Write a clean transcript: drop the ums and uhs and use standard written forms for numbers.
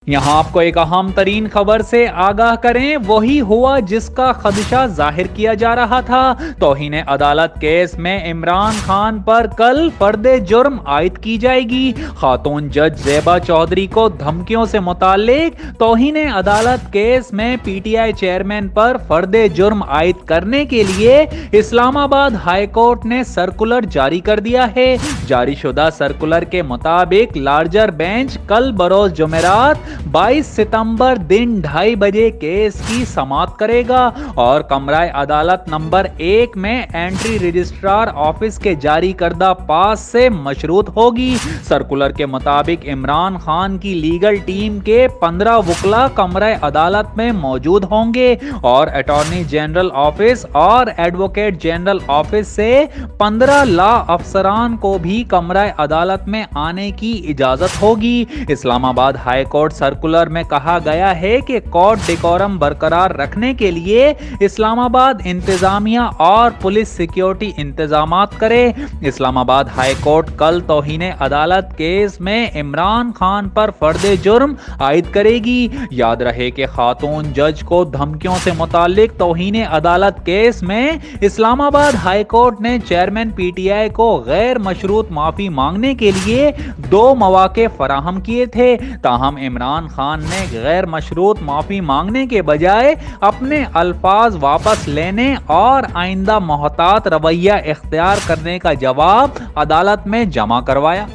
یہاں آپ کو ایک اہم ترین خبر سے آگاہ کریں، وہی ہوا جس کا خدشہ ظاہر کیا جا رہا تھا۔ توہین عدالت کیس میں عمران خان پر کل فرد جرم عائد کی جائے گی۔ خاتون جج زیبا چودھری کو دھمکیوں سے متعلق توہین عدالت کیس میں پی ٹی آئی چیئرمین پر فرد جرم عائد کرنے کے لیے اسلام آباد ہائی کورٹ نے سرکولر جاری کر دیا ہے۔ جاری شدہ سرکولر کے مطابق لارجر بینچ کل بروز جمعرات 22 ستمبر دن 2:30 بجے کیس کی سماعت کرے گا اور کمرہ عدالت نمبر 1 میں اینٹری رجسٹرار آفس کے جاری کردہ پاس سے مشروط ہوگی۔ سرکولر کے مطابق عمران خان کی لیگل ٹیم کے 15 وکلا کمرہ عدالت میں موجود ہوں گے اور اٹارنی جنرل آفس اور ایڈوکیٹ جنرل آفس سے 15 لا افسران کو بھی کمرہ عدالت میں آنے کی اجازت ہوگی۔ اسلام آباد ہائی کورٹ سرکولر میں کہا گیا ہے کہ کورٹ ڈیکورم برقرار رکھنے کے لیے اسلام آباد انتظامیہ اور پولیس سیکیورٹی انتظامات کرے۔ اسلام آباد ہائی کورٹ کل توہین عدالت کیس میں عمران خان پر فرد جرم عائد کرے گی۔ یاد رہے کہ خاتون جج کو دھمکیوں سے متعلق توہین عدالت کیس میں اسلام آباد ہائی کورٹ نے چیئرمین پی ٹی آئی کو غیر مشروط معافی مانگنے کے لیے 2 مواقع فراہم کیے تھے، تاہم عمران خان نے غیر مشروط معافی مانگنے کے بجائے اپنے الفاظ واپس لینے اور آئندہ محتاط رویہ اختیار کرنے کا جواب عدالت میں جمع کروایا۔